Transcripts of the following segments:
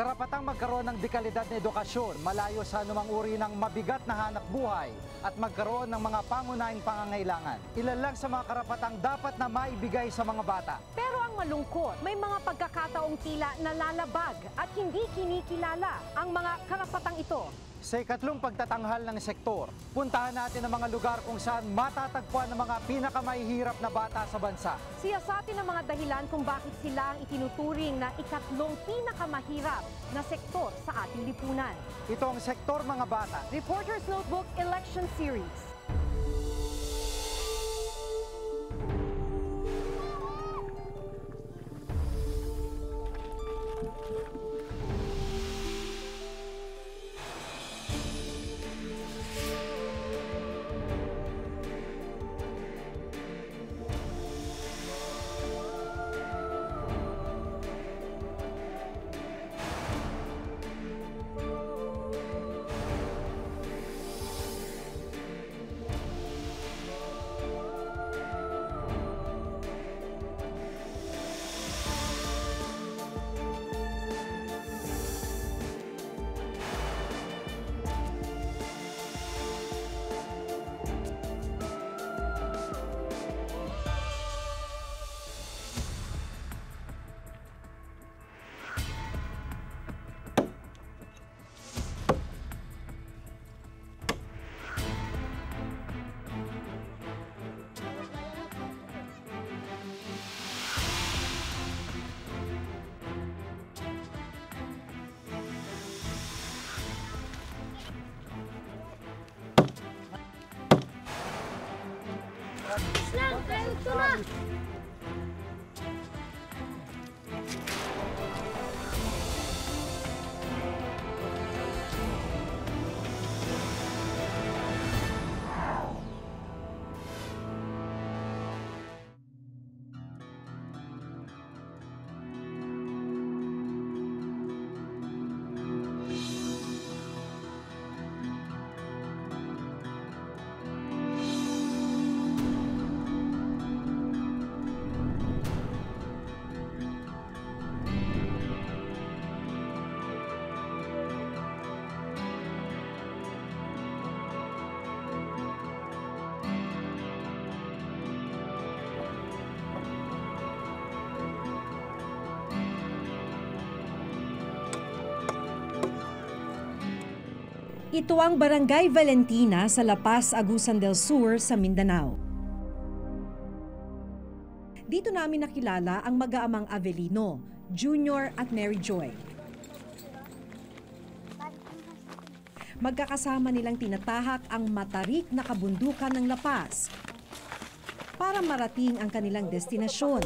Karapatang magkaroon ng dekalidad na edukasyon, malayo sa anumang uri ng mabigat na hanap buhay at magkaroon ng mga pangunahing pangangailangan. Ilan lang sa mga karapatang dapat na maibigay sa mga bata. Pero ang malungkot, may mga pagkakataong tila nalalabag at hindi kinikilala ang mga karapatang ito. Sa ikatlong pagtatanghal ng sektor, puntahan natin ang mga lugar kung saan matatagpuan ang mga pinakamahihirap na bata sa bansa. Siyasatin ang mga dahilan kung bakit sila ang itinuturing na ikatlong pinakamahirap na sektor sa ating lipunan. Ito ang Sektor Mga Bata. Reporter's Notebook Election Series. Ito ang Barangay Valentina sa La Paz, Agusan del Sur sa Mindanao. Dito namin nakilala ang mag-aamang Avelino, Junior at Mary Joy. Magkakasama nilang tinatahak ang matarik na kabundukan ng La Paz para marating ang kanilang destinasyon.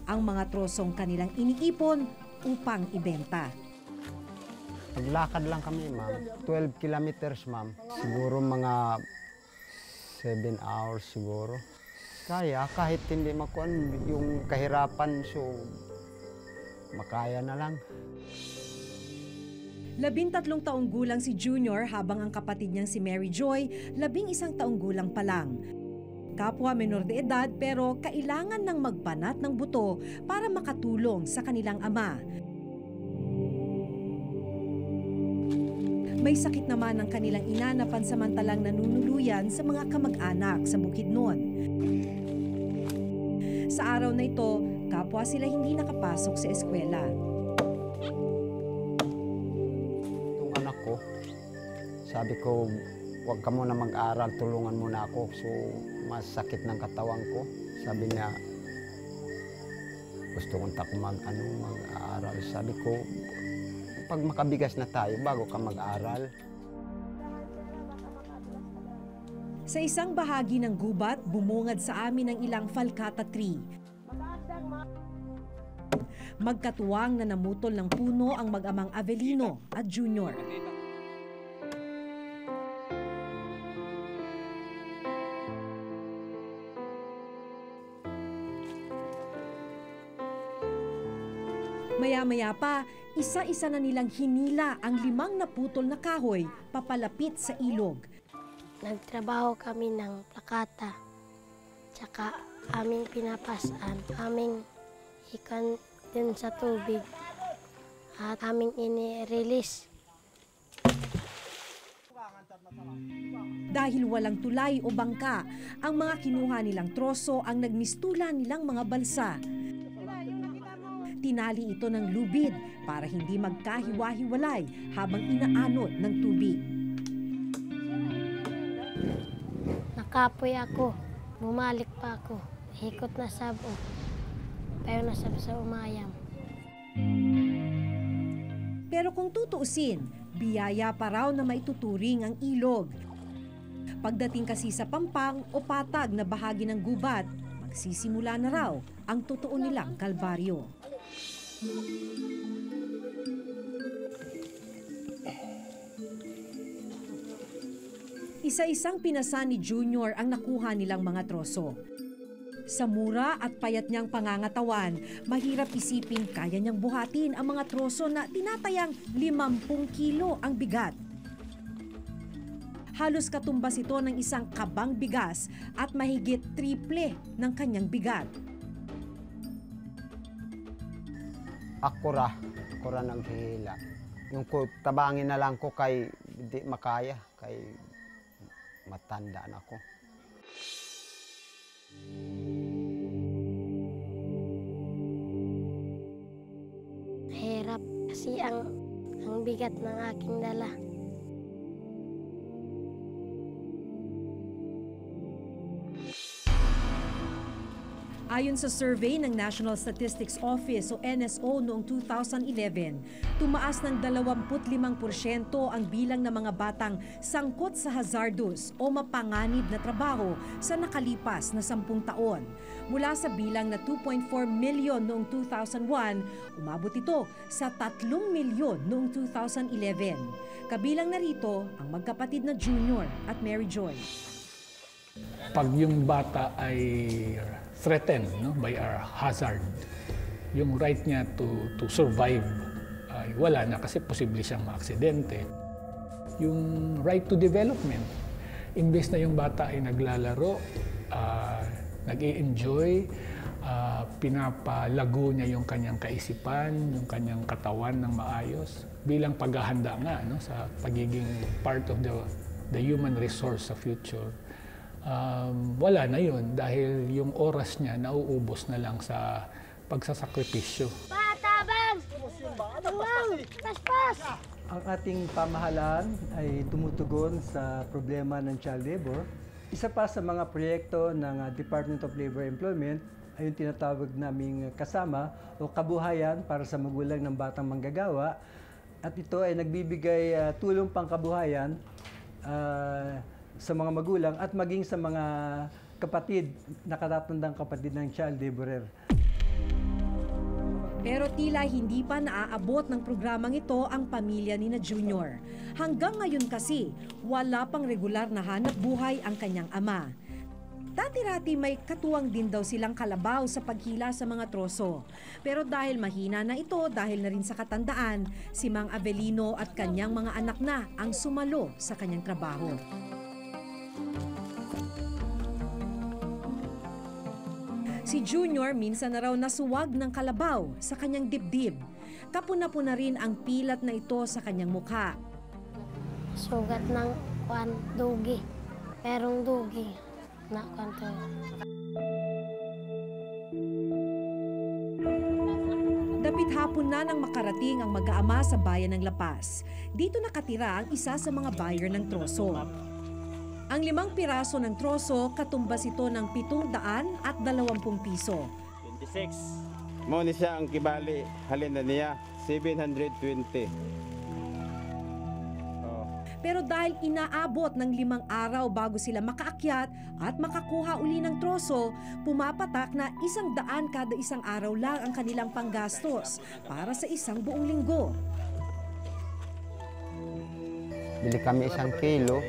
Ang mga trosong kanilang iniipon upang ibenta. Naglakad lang kami, ma'am. 12 kilometers, ma'am. Siguro mga 7 hours siguro. Kaya kahit hindi makuan yung kahirapan, so makaya na lang. 13 taong gulang si Junior habang ang kapatid niyang si Mary Joy, 11 taong gulang pa lang. Kapwa menor de edad pero kailangan ng magbanat ng buto para makatulong sa kanilang ama. May sakit naman ang kanilang ina na pansamantalang nanunuluyan sa mga kamag-anak sa Bukidnon. Sa araw na ito, kapwa sila hindi nakapasok sa eskwela. Itong anak ko, sabi ko, huwag ka muna mag-aral, tulungan muna ako. So, masakit ng katawan ko. Sabi niya, gusto kong mag-aaral. Sabi ko, pag makabigas na tayo, bago ka mag-aral. Sa isang bahagi ng gubat, bumungad sa amin ang ilang falcata tree. Magkatuwang na namutol ng puno ang mag-amang Avelino at Junior. Maya-maya pa, isa-isa na nilang hinila ang 5 naputol na kahoy papalapit sa ilog. Nagtrabaho kami ng plakata, tsaka aming pinapasan, aming ikan din sa tubig at aming ini-release. Dahil walang tulay o bangka, ang mga kinuha nilang troso ang nagmistulan nilang mga balsa. Tinali ito ng lubid para hindi magkahiwa-hiwalay habang inaanod ng tubig. Nakapoy ako, bumalik pa ako, ikot na sabo, pero nasab sa umayam. Pero kung tutuusin, biyaya pa raw na maituturing ang ilog. Pagdating kasi sa pampang o patag na bahagi ng gubat, magsisimula na raw ang totoo nilang kalbaryo. Isa-isang pinasa ni Junior ang nakuha nilang mga troso. Sa mura at payat niyang pangangatawan, mahirap isipin kaya niyang buhatin ang mga troso na tinatayang 50 kilo ang bigat. Halos katumbas ito ng isang kabang bigas at mahigit triple ng kanyang bigat. Akura ng hihila. Yung tabangin na lang ko kay di makaya, kay matanda na ako. Hirap kasi ang bigat ng aking dala. Ayon sa survey ng National Statistics Office o NSO noong 2011, tumaas ng 25% ang bilang ng mga batang sangkot sa hazardous o mapanganib na trabaho sa nakalipas na 10 taon. Mula sa bilang na 2.4 milyon noong 2001, umabot ito sa 3 milyon noong 2011. Kabilang narito ang magkapatid na Junior at Mary Joy. Pag yung bata ay threatened by a hazard, yung right niya to survive ay wala na kasi posible siyang maaksidente. Yung right to development, imbes na yung bata ay naglalaro, nag-i-enjoy, pinapalago niya yung kanyang kaisipan, yung kanyang katawan ng maayos, bilang paghahanda nga sa pagiging part of the human resource sa future. Wala na yun dahil yung oras niya nauubos na lang sa pagsasakripisyo. Patabang! Tumang! Paspas! Ang ating pamahalaan ay tumutugon sa problema ng child labor. Isa pa sa mga proyekto ng Department of Labor and Employment ay yung tinatawag naming kasama o kabuhayan para sa magulang ng batang manggagawa. At ito ay nagbibigay tulong pangkabuhayan sa mga magulang at maging sa mga kapatid, nakatatandang kapatid ng child laborer. Pero tila hindi pa naaabot ng programang ito ang pamilya ni na Junior. Hanggang ngayon kasi, wala pang regular na hanap buhay ang kanyang ama. Dati-rati may katuwang din daw silang kalabaw sa paghila sa mga troso. Pero dahil mahina na ito dahil na rin sa katandaan, si Mang Avelino at kanyang mga anak na ang sumalo sa kanyang trabaho. Si Junior minsan na raw nasuwag ng kalabaw sa kanyang dibdib. Kapuna-puna rin ang pilat na ito sa kanyang mukha. Sugat ng dugi. Perong dugi na kanto. Dapit hapon na nang makarating ang mag-aama sa bayan ng La Paz. Dito nakatira ang isa sa mga buyer ng troso. Ang 5 piraso ng troso, katumbas ito ng 720 piso. 26. Mo ni siya ang kibali, halin na niya, 720. Pero dahil inaabot ng 5 araw bago sila makaakyat at makakuha uli ng troso, pumapatak na 100 kada isang araw lang ang kanilang panggastos para sa isang buong linggo. Bili kami 1 kilo,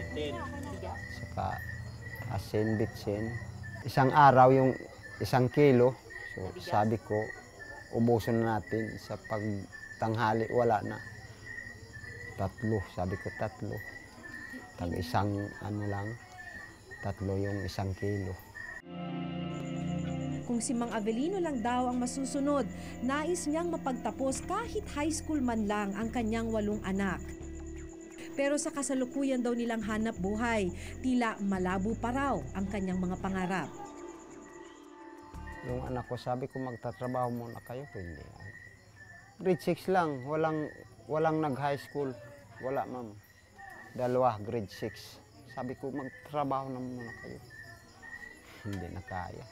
saka asin, bitsin. Isang araw yung 1 kilo, so sabi ko, ubusin na natin sa pagtanghali, wala na. 3, sabi ko 3. Tag isang ano lang, 3 yung 1 kilo. Kung si Mang Avelino lang daw ang masusunod, nais niyang mapagtapos kahit high school man lang ang kanyang 8 anak. Pero sa kasalukuyan daw nilang hanap buhay, tila malabo pa raw ang kanyang mga pangarap. Yung anak ko, sabi ko magtatrabaho muna kayo. Hindi. Grade 6 lang, walang nag-high school. Wala, ma'am. 2, grade 6. Sabi ko magtrabaho na muna kayo. Hindi na kaya.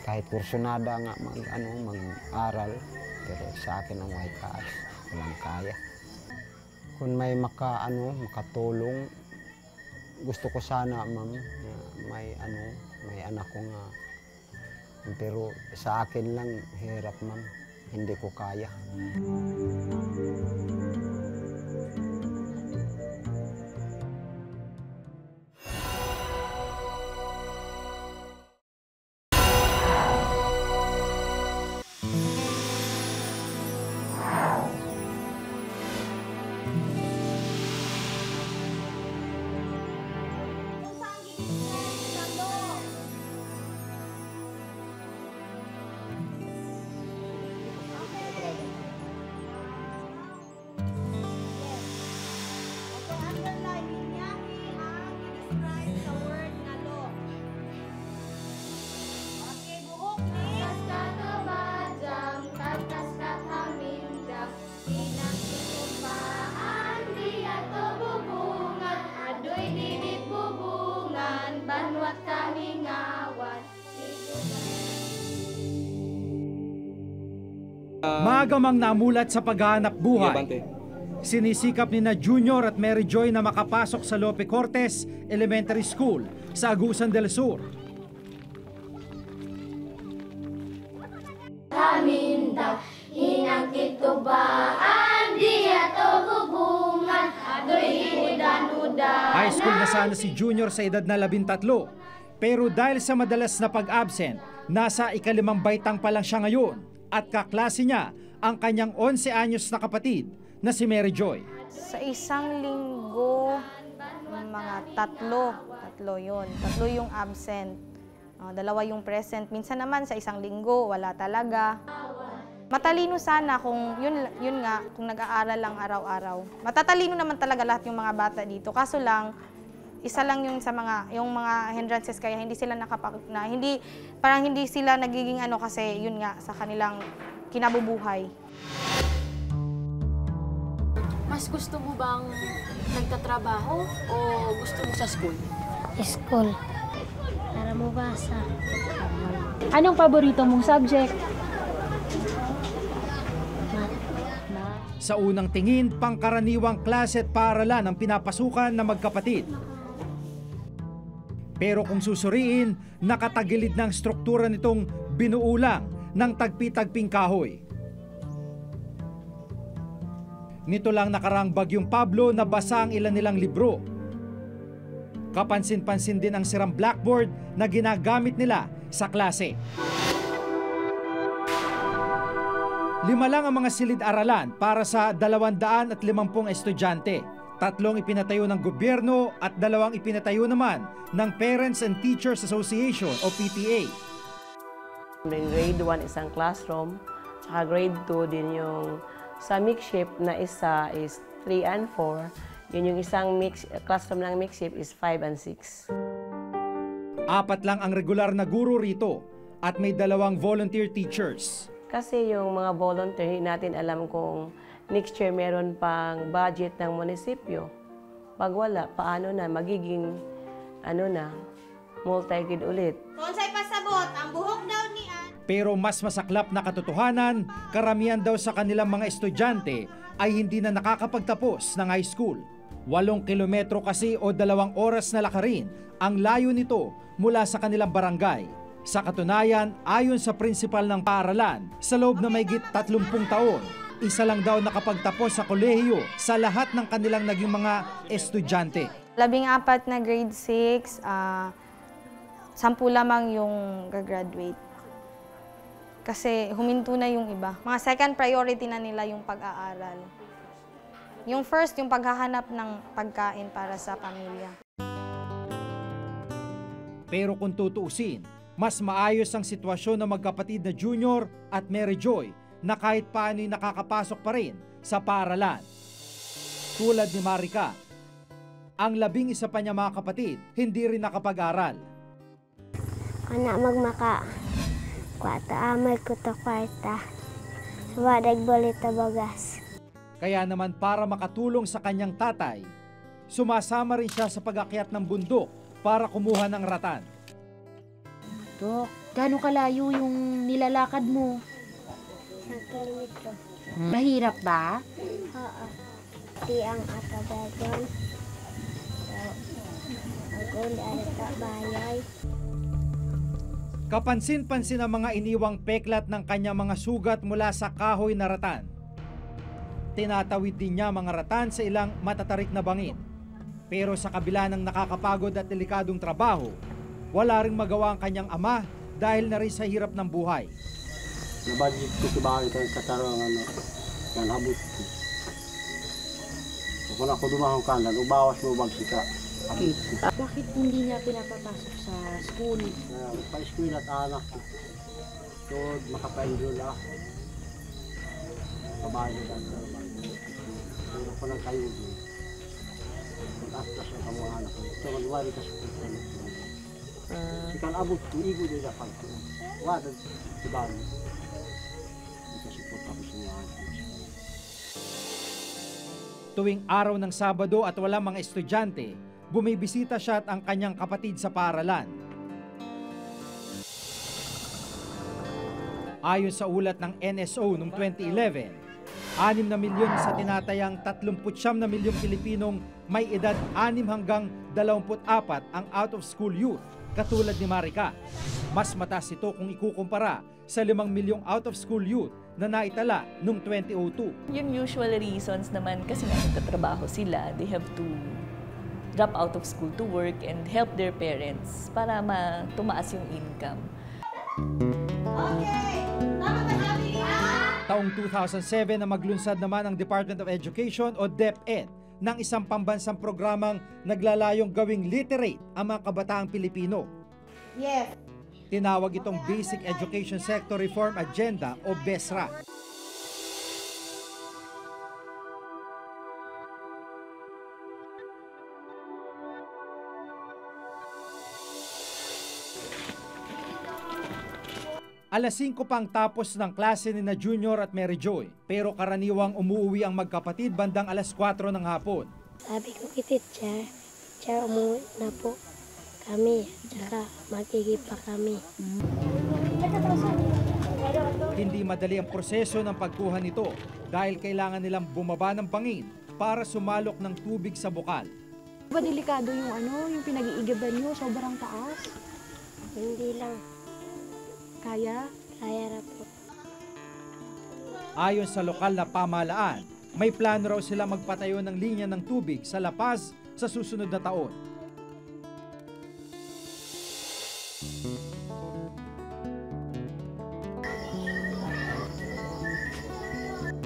Kahit kursunada nga mag-aral, pero sa akin ang walang kaya. Kung may makatulong, gusto ko sana, ma'am, may anak ko nga. Pero sa akin lang, hirap, ma'am. Hindi ko kaya. Maagamang namulat sa paghahanap buhay. Sinisikap ni na Junior at Mary Joy na makapasok sa Lope Cortes Elementary School sa Agusan del Sur. High school na sana si Junior sa edad na 13, pero dahil sa madalas na pag-absent, nasa ika-5 baitang pa lang siya ngayon at kaklase niya ang kanyang 11 anyos na kapatid na si Mary Joy. Sa isang linggo, mga tatlo yun. 3 yung absent, 2 yung present. Minsan naman sa isang linggo, wala talaga. Matalino sana kung yun nga, kung nag-aaral lang araw-araw. Matatalino naman talaga lahat yung mga bata dito. Kaso lang, isa lang yung sa yung mga hindrances kaya hindi sila parang hindi sila nagiging kasi yun nga sa kanilang kinabubuhay. Mas gusto mo bang nagtatrabaho o gusto mo sa school? School. Para mabasa. Anong paborito mong subject? Sa unang tingin, pangkaraniwang klase at paaralan ang pinapasukan ng magkapatid. Pero kung susuriin, nakatagilid ng struktura nitong binuulang ng tagpi-tagping kahoy. Nito lang nakarang Bagyong Pablo na basa ang ilan nilang libro. Kapansin-pansin din ang sirang blackboard na ginagamit nila sa klase. 5 lang ang mga silid-aralan para sa 250 estudyante. 3 ipinatayo ng gobyerno at 2 ipinatayo naman ng Parents and Teachers Association o PTA. Grade 1 isang classroom, saka grade 2 din yung sa makeshift na isa is 3 and 4. Yun yung isang classroom ng makeshift is 5 and 6. 4 lang ang regular na guro rito at may 2 volunteer teachers. Kasi yung mga volunteer, natin alam kung next year meron pang budget ng munisipyo. Pag wala, paano na, magiging multi-grade ulit. Konsay pasabot, ang buhok daw ni Pero mas masaklap na katotohanan, karamihan daw sa kanilang mga estudyante ay hindi na nakakapagtapos ng high school. 8 kilometro kasi o 2 oras na lakarin ang layo nito mula sa kanilang barangay. Sa katunayan, ayon sa prinsipal ng paaralan, sa loob na mahigit 30 taon, isa lang daw nakapagtapos sa kolehiyo sa lahat ng kanilang naging mga estudyante. 14 na grade 6, 10 lamang yung gagraduate. Kasi huminto na yung iba. Mga second priority na nila yung pag-aaral. Yung first, yung paghahanap ng pagkain para sa pamilya. Pero kung tutuusin, Mas maayos ang sitwasyon ng magkapatid na Junior at Mary Joy na kahit paano'y nakakapasok pa rin sa paaralan. Tulad ni Marica, ang 11 pa niya mga kapatid hindi rin nakapag-aral. Anak magmaka, kwata amay ko to kwarta. Wadag bolita bagas. Kaya naman para makatulong sa kanyang tatay, sumasama rin siya sa pag-akyat ng bundok para kumuha ng ratan. Dok, gaano kalayo yung nilalakad mo? 1 kilometro. Mahirap ba? Oo. Di ang atabagon. Agon arita bayay. Kapansin-pansin ang mga iniwang peklat ng kanyang mga sugat mula sa kahoy na ratan. Tinatawid din niya mga ratan sa ilang matatarik na bangin. Pero sa kabila ng nakakapagod at delikadong trabaho, wala ring magawa ang kanyang ama dahil na rin sa hirap ng buhay. Nabadjit ko sa bahay ito sa karang yan abot ko. Kung ako dumahong kanan, ubawas mo bagsika. Bakit hindi niya pinapapasok sa school? Pa-school at anak ko. So, makapaendol ako. Babae na lang. Pero ko lang kayo din. Pag-astas ang kamong anak ko. So, maluwari ka sa kutan. Sikan abot ko, igo din na pag wadag si Bani. Hindi ka support ako sa mga anak. Tuwing araw ng Sabado at walang mga estudyante, bumibisita siya at ang kanyang kapatid sa paaralan. Ayon sa ulat ng NSO noong 2011, 6 na milyon sa tinatayang 39 na milyong Pilipinong may edad 6 hanggang 24 ang out-of-school youth, katulad ni Marica. Mas mataas ito kung ikukumpara sa 5 milyong out-of-school youth na naitala noong 2002. Yung usual reasons naman kasi nagtatrabaho sila, they have to drop out of school to work and help their parents para tumaas yung income. Taong 2007 na maglunsad naman ang Department of Education o DepEd ng isang pambansang programang naglalayong gawing literate ang mga kabataang Pilipino. Yes. Tinawag itong Basic Education Sector Reform Agenda o BESRA. Alas 5 pang tapos ng klase ni na Junior at Mary Joy, pero karaniwang umuwi ang magkapatid bandang alas 4 ng hapon. Sabi ko kay teacher, umuwi na po kami, tsaka magiging pa kami. Hindi madali ang proseso ng pagkuha nito dahil kailangan nilang bumaba ng bangin para sumalok ng tubig sa bukal. Ba delikado yung pinag-iigaban nyo, sobrang taas? Hindi lang. Kaya? Kaya na po. Ayon sa lokal na pamahalaan, may plano raw sila magpatayo ng linya ng tubig sa La Paz sa susunod na taon.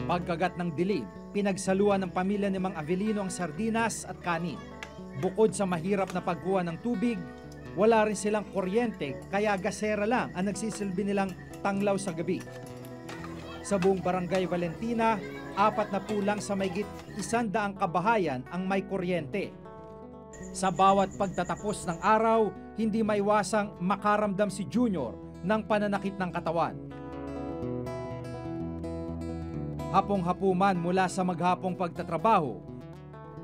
Pagkagat ng dilim, pinagsaluan ng pamilya ni Mang Avelino ang sardinas at kanin. Bukod sa mahirap na pagkuha ng tubig, wala rin silang kuryente kaya gasera lang ang nagsisilbi nilang tanglaw sa gabi. Sa buong barangay Valentina, 4 na pulang sa mahigit 100 kabahayan ang may kuryente. Sa bawat pagtatapos ng araw, hindi maiwasang makaramdam si Junior ng pananakit ng katawan. Hapong-hapuman mula sa maghapong pagtatrabaho,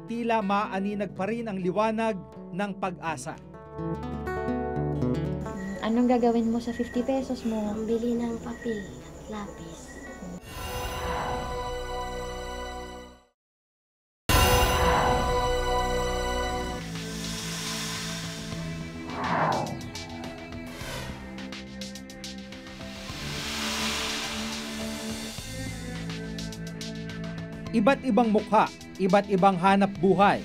tila maaninag pa rin ang liwanag ng pag-asa. Anong gagawin mo sa 50 pesos mo? Bili ng papel at lapis. Iba't ibang mukha, iba't ibang hanap buhay.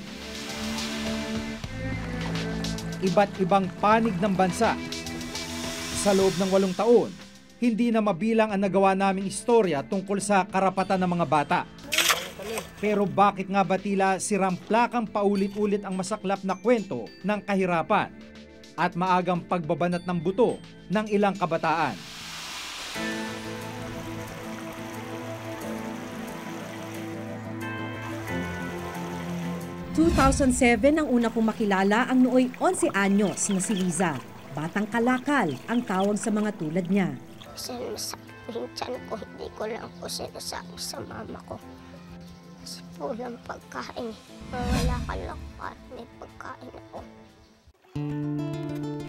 Iba't ibang panig ng bansa. Sa loob ng 8 taon, hindi na mabilang ang nagawa naming istorya tungkol sa karapatan ng mga bata. Pero bakit nga ba tila siramplakang paulit-ulit ang masaklap na kwento ng kahirapan? at maagang pagbabanat ng buto ng ilang kabataan. Noong 2007 ang una kong makilala ang nooy 11 anyos na si Liza. Batang kalakal ang tawag sa mga tulad niya. Yung tiyan ko, hindi ko lang po sinasabi sa mama ko. Kasi pulang pagkain. Wala ka lang para may pagkain ako.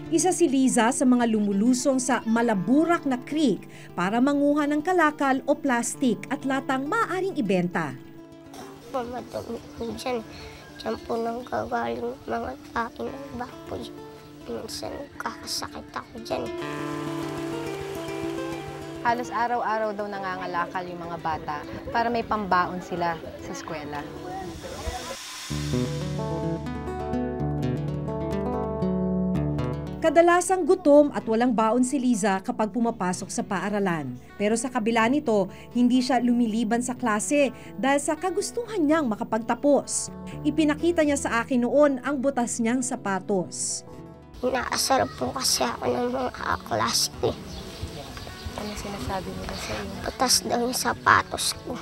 Isa si Liza sa mga lumulusong sa malaburak na creek para manguha ng kalakal o plastik at latang maaaring ibenta. Mamadami ko dyan. Diyan po nang gagaling mga kain ng baboy. Minsan kakasakit ako dyan. Halos araw-araw daw nangangalakal yung mga bata para may pambaon sila sa eskwela. Kadalasang gutom at walang baon si Liza kapag pumapasok sa paaralan. Pero sa kabila nito, hindi siya lumiliban sa klase dahil sa kagustuhan niyang makapagtapos. Ipinakita niya sa akin noon ang butas niyang sapatos. Inaasar po kasi ako ng mga kaklase ko. Ano sinasabi nila sa iyo? Butas daw yung sapatos ko.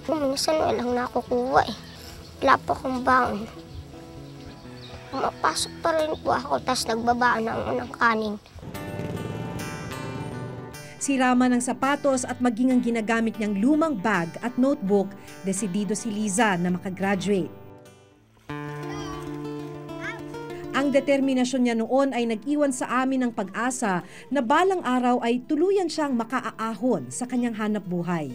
Minsan walang nakukuha eh. Wala po akong baon. Mapasok pa rin po ako, tapos nagbabaan ng kanin. Sirama ng sapatos at maging ang ginagamit niyang lumang bag at notebook, desidido si Liza na makagraduate. Ang determinasyon niya noon ay nag-iwan sa amin ng pag-asa na balang araw ay tuluyan siyang makaaahon sa kanyang hanap buhay.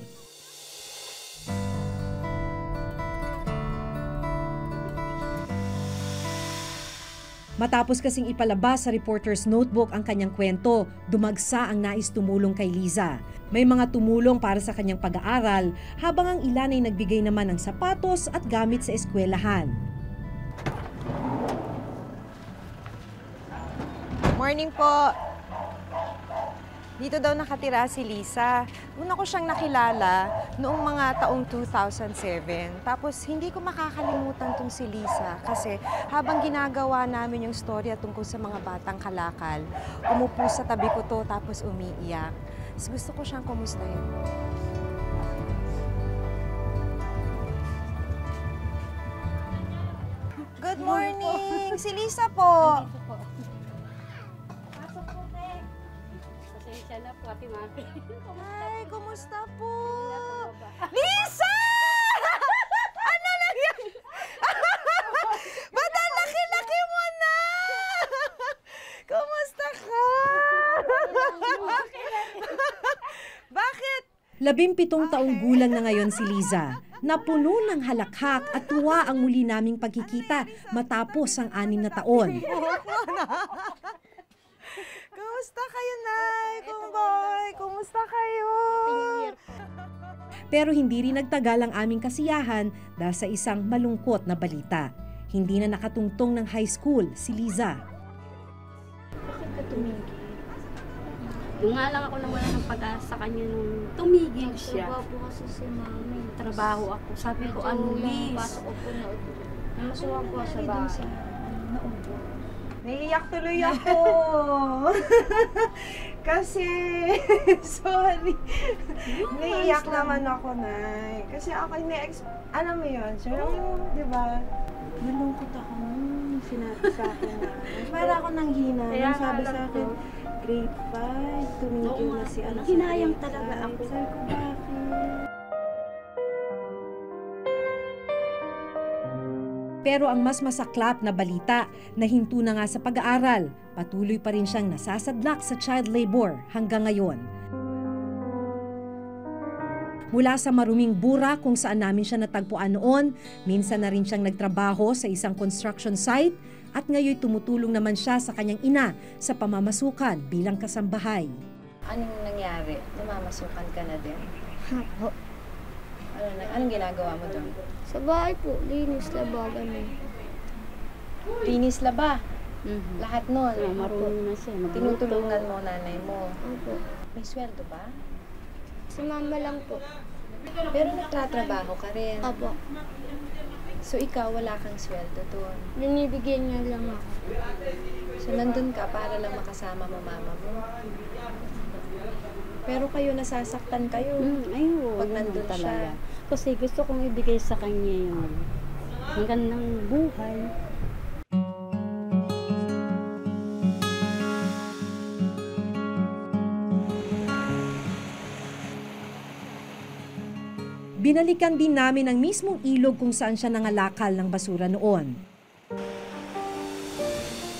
Matapos kasing ipalabas sa reporter's notebook ang kanyang kwento, dumagsa ang nais tumulong kay Liza. May mga tumulong para sa kanyang pag-aaral, habang ang ilan ay nagbigay naman ng sapatos at gamit sa eskwelahan. Morning po. Dito daw nakatira si Liza. Una ko siyang nakilala noong mga taong 2007. Tapos hindi ko makakalimutan tong si Liza kasi habang ginagawa namin yung storya tungkol sa mga batang kalakal, umupo sa tabi ko to tapos umiiyak. Tapos gusto ko siyang kumustahin. Good morning! Si Liza po! Pasensya na po, Ate Maki. Ay, kumusta po? Liza! Ano nangyari? Ba't ang laki-laki mo na? Kumusta ka? Bakit? 17 taong gulang na ngayon si Liza. Napuno ng halakhak at tuwa ang muli naming pagkikita matapos ang 6 na taon. Kumusta kayo, Nay? Kumboy, kumusta kayo? Pero hindi rin nagtagal ang aming kasiyahan dahil sa isang malungkot na balita. Hindi na nakatungtong ng high school si Liza. Bakit ka tumigil? Yung nga lang ako nawala ng pag-asa sa kanya nung tumigil siya. Trabaho po kasi si Mami. Trabaho ako. Sabi ko, ano, Liz? Pasok ko po na masuwa po sa bahay. Naiiyak tuloy ako. Kasi, sorry. Naiiyak naman ako, Nay. Kasi ako, alam mo yun, so, di ba? Nalungkot ako nung sinabi sa akin na. Para ako nanghina. Kaya Nung sabi sa akin, grade 5, tumigil na si ano. Hinayang talaga ako. Sabi ko, bakit? Pero ang mas masaklap na balita, nahinto na nga sa pag-aaral. Patuloy pa rin siyang nasasadlak sa child labor hanggang ngayon. Mula sa maruming bura kung saan namin siya natagpuan noon, minsan na rin siyang nagtrabaho sa isang construction site at ngayon tumutulong naman siya sa kanyang ina sa pamamasukan bilang kasambahay. Anong nangyari? Namamasukan ka na din? Hapo. Anong ginagawa mo doon? Sa bahay po, linis laba ganun. Linis laba? Lahat nun? Marunong na siya. Tinutulungan mo nanay mo? Opo. May sweldo ba? Si Mama lang po. Pero nagtatrabaho ka rin? Opo. So ikaw wala kang sweldo doon? Binibigyan niya lang ako. So, nandun ka para lang makasama mo mama mo. Pero kayo, nasasaktan kayo Ayun, pag nandun siya. Kasi gusto kong ibigay sa kanya yung magandang buhay. Binalikan din namin ang mismong ilog kung saan siya nangalakal ng basura noon.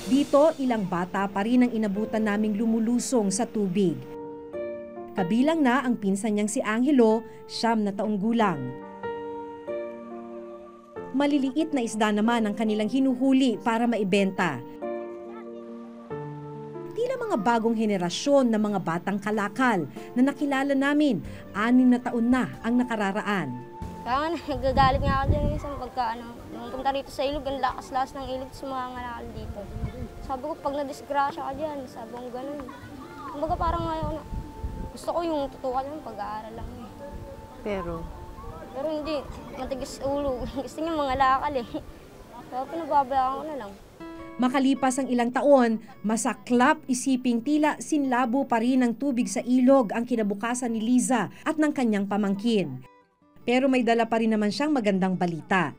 Dito, ilang bata pa rin ang inabutan naming lumulusong sa tubig. Kabilang na ang pinsan niyang si Angelo, 9 na taong gulang. Maliliit na isda naman ang kanilang hinuhuli para maibenta. Tila mga bagong henerasyon ng mga batang kalakal na nakilala namin, 6 na taon na ang nakararaan. Kaya nagagalit nga ako din isang pagka nung punta rito sa ilog, ang lakas-lakas ng ilog sa mga ngalakal dito. Sabi ko, pag na-disgrasya ka dyan, sabi ko ganun. Kumbaga parang ngayon, gusto ko yung tutukan yung pag-aaral lang eh. Pero hindi, matigis ulo. Gusto niya mga lakal eh. Kaya pinababayaan ko na lang. Makalipas ang ilang taon, masaklap isiping tila sinlabo pa rin ng tubig sa ilog ang kinabukasan ni Liza at ng kanyang pamangkin. Pero may dala pa rin naman siyang magandang balita.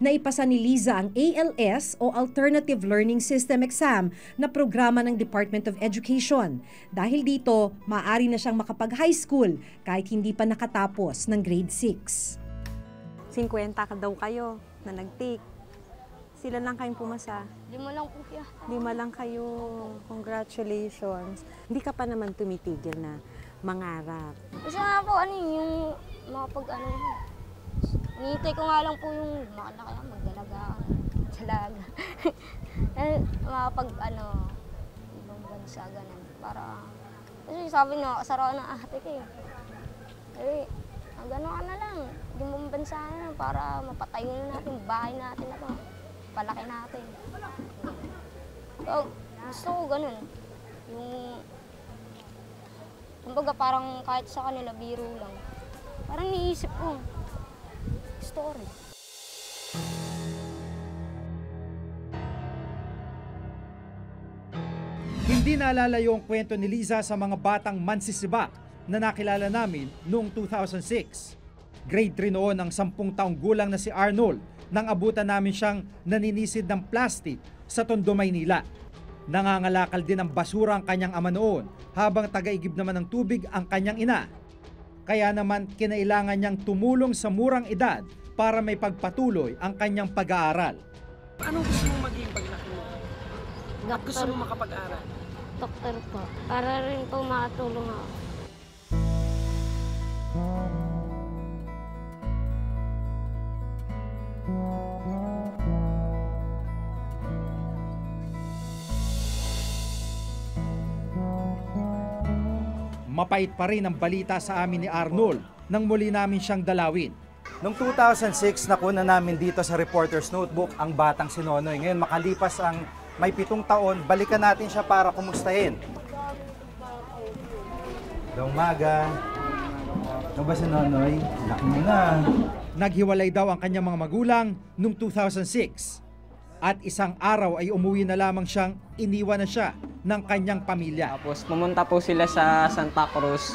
Naipasa ni Liza ang ALS o Alternative Learning System exam na programa ng Department of Education. Dahil dito, maaari na siyang makapag-high school kahit hindi pa nakatapos ng grade 6. 50 ka daw kayo na nag-take. Sila lang kayong pumasa. 5 lang po kaya. 5 lang kayo. Congratulations. Hindi ka pa naman tumitigil na mangarap. Kasi nga po, yung hinihintay ko nga lang po yung makalaki lang, magdalaga, talaga. Ibang bansa, ganun. Para, kasi sabi na, kasarawan ng ate ko eh. Gano'n ka na lang, ibang bansa na lang, para mapatayo na natin, bahay natin na to, palaki natin. So, gusto ko ganun. Kumbaga parang kahit sa kanila, biro lang. Parang niisip ko, story. Hindi nalalayo ang kwento ni Liza sa mga batang mansisibak na nakilala namin noong 2006. Grade 3 noon ang 10 taong gulang na si Arnold nang abutan namin siyang naninisid ng plastic sa Tondo, Maynila. Nangangalakal din ng basura ang kanyang ama noon habang tagaigib naman ng tubig ang kanyang ina. Kaya naman kinailangan niyang tumulong sa murang edad para may pagpatuloy ang kanyang pag-aaral. Anong gusto mong maging paglaki mo? At gusto mo makapag-aral? Doktor po. Para rin po makatulong ako. Mapait pa rin ang balita sa amin ni Arnold nang muli namin siyang dalawin. Noong 2006, nakuna namin dito sa Reporter's Notebook ang batang si Nonoy. Ngayon makalipas ang may 7 taon, balikan natin siya para kumustahin. Umaga. Ano ba si Nonoy? Laki mo na. Naghiwalay daw ang kanyang mga magulang noong 2006. At isang araw ay umuwi na lamang siyang iniwan na siya ng kanyang pamilya. Tapos pumunta po sila sa Santa Cruz.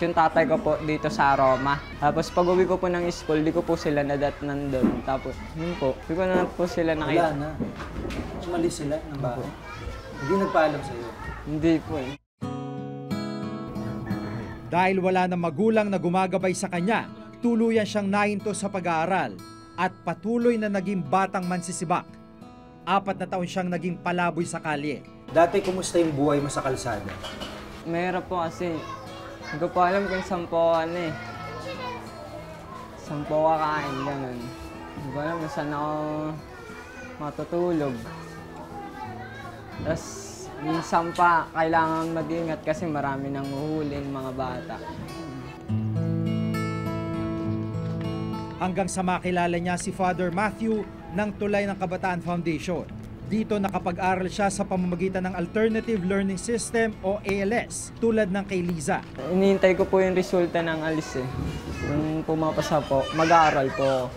Yung tatay ko po dito sa Roma. Tapos pag uwi ko po ng school, di ko po sila nandun. Tapos yun po, di ko na po sila nakita. Wala na. Umalis sila ng bahay. Hindi nagpaalam sa'yo? Hindi po eh. Dahil wala na magulang na gumagabay sa kanya, tuluyan siyang nahinto sa pag-aaral at patuloy na naging batang mansisibak. 4 na taon siyang naging palaboy sa kalye. Dati, kumusta yung buhay mo sa kalsada? Mahirap po kasi hindi ko po alam kung saan po saan po kakain, gano'n. Hindi ko alam kung saan ako matutulog. Tapos minsan pa kailangan mag-ingat kasi marami nang huhuling mga bata. Hanggang sa makilala niya si Father Matthew ng Tulay ng Kabataan Foundation. Dito nakapag-aral siya sa pamamagitan ng Alternative Learning System o ALS, tulad ng kay Liza. Inihintay ko po yung resulta ng ALS eh. Kung pumapasa po, mag-aaral po.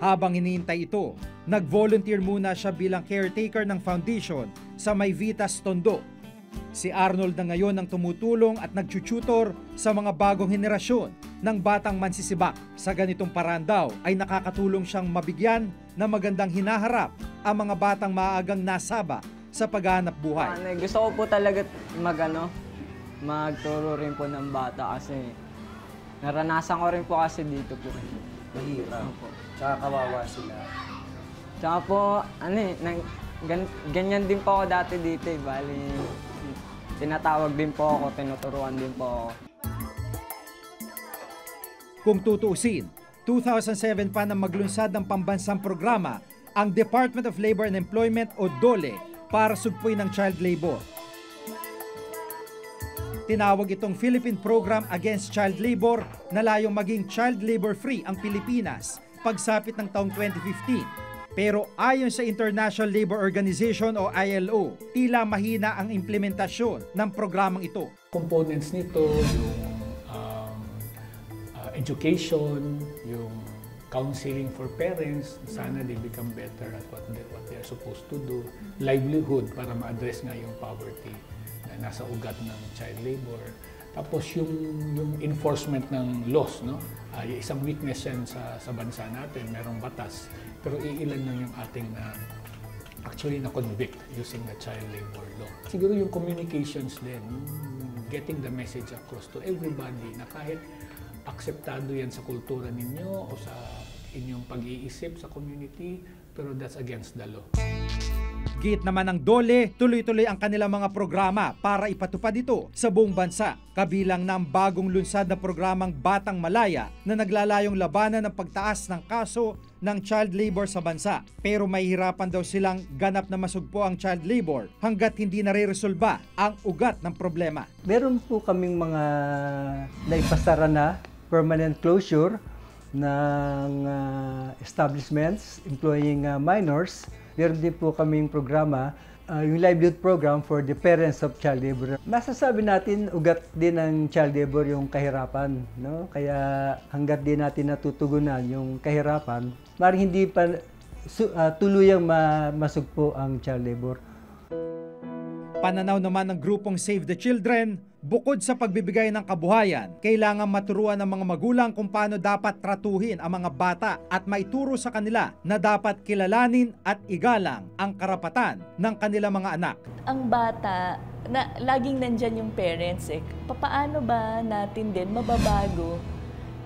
Habang hinihintay ito, nag-volunteer muna siya bilang caretaker ng foundation sa Mayvitas, Tondo. Si Arnold na ngayon ang tumutulong at nagtututor sa mga bagong henerasyon ng batang mansisibak. Sa ganitong paraan daw ay nakakatulong siyang mabigyan ng magandang hinaharap ang mga batang maagang nasaba sa paghahanap buhay. Gusto ko po talaga magturo rin po ng bata kasi naranasan ko rin po kasi dito po. Mahirap. Tsaka kawawa sila. Tsaka po, ganyan din po ako dati dito eh. Bali, tinatawag din po ako, tinuturuan din po ako. Kung tutuusin, 2007 pa nang maglunsad ng pambansang programa ang Department of Labor and Employment o DOLE para sugpuin ng child labor. Tinawag itong Philippine Program Against Child Labor na layong maging child labor-free ang Pilipinas pagsapit ng taong 2015. Pero ayon sa International Labor Organization o ILO, tila mahina ang implementasyon ng programang ito. Components nito, yung education, yung counseling for parents, sana they become better at what they're supposed to do. Livelihood para ma-address nga yung poverty na nasa ugat ng child labor. Tapos yung enforcement ng laws, no? Isang weakness yan sa bansa natin, merong batas. Pero iilan lang yung ating actually na-convict using the child labor law. Siguro yung communications din, getting the message across to everybody na kahit akseptado yan sa kultura ninyo o sa inyong pag-iisip sa community, pero that's against the law. Giit naman ng DOLE, tuloy-tuloy ang kanilang mga programa para ipatupad ito sa buong bansa. Kabilang ng bagong lunsad na programang Batang Malaya na naglalayong labanan ng pagtaas ng kaso ng child labor sa bansa. Pero mahihirapan daw silang ganap na masugpo ang child labor hanggat hindi nare-resolba ang ugat ng problema. Meron po kaming mga naipasara na permanent closure ng establishments employing minors. Meron din po kaming programa, yung livelihood program for the parents of child labor. Masasabi natin, ugat din ng child labor yung kahirapan. No? Kaya hanggat din natin natutugunan yung kahirapan, maaaring hindi pa tuluyang masugpo ang child labor. Pananaw naman ng grupong Save the Children, bukod sa pagbibigay ng kabuhayan, kailangan maturuan ng mga magulang kung paano dapat tratuhin ang mga bata at maituro sa kanila na dapat kilalanin at igalang ang karapatan ng kanilang mga anak. Ang bata, na laging nandyan yung parents papaano ba natin din mababago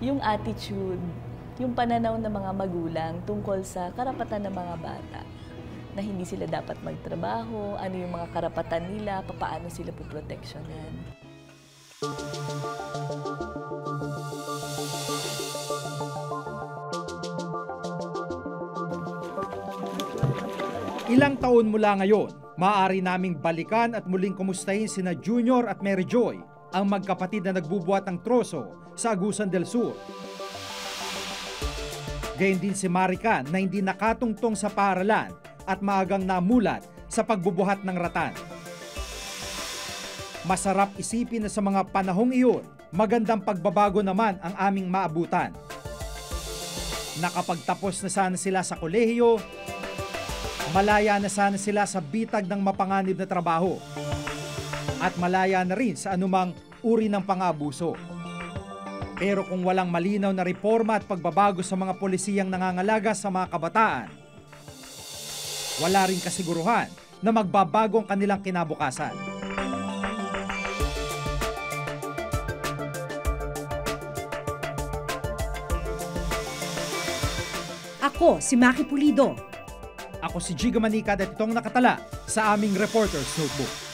yung attitude, yung pananaw ng mga magulang tungkol sa karapatan ng mga bata? Na hindi sila dapat magtrabaho, ano yung mga karapatan nila, paano sila poproteksyonan. Ilang taon mula ngayon, maaari naming balikan at muling kumustahin sina Junior at Mary Joy, ang magkapatid na nagbubuhat ng troso sa Agusan del Sur. Gayun din si Marica na hindi nakatungtong sa paaralan at maagang namulat sa pagbubuhat ng ratan. Masarap isipin na sa mga panahong iyon, magandang pagbabago naman ang aming maabutan. Nakapagtapos na sana sila sa kolehiyo, malaya na sana sila sa bitag ng mapanganib na trabaho, at malaya na rin sa anumang uri ng pang-aabuso. Pero kung walang malinaw na reforma at pagbabago sa mga polisiyang nangangalaga sa mga kabataan, wala rin kasiguruhan na magbabago ang kanilang kinabukasan. Ako si Maki Pulido. Ako si Giga Manicad at itong nakatala sa aming Reporter's Notebook.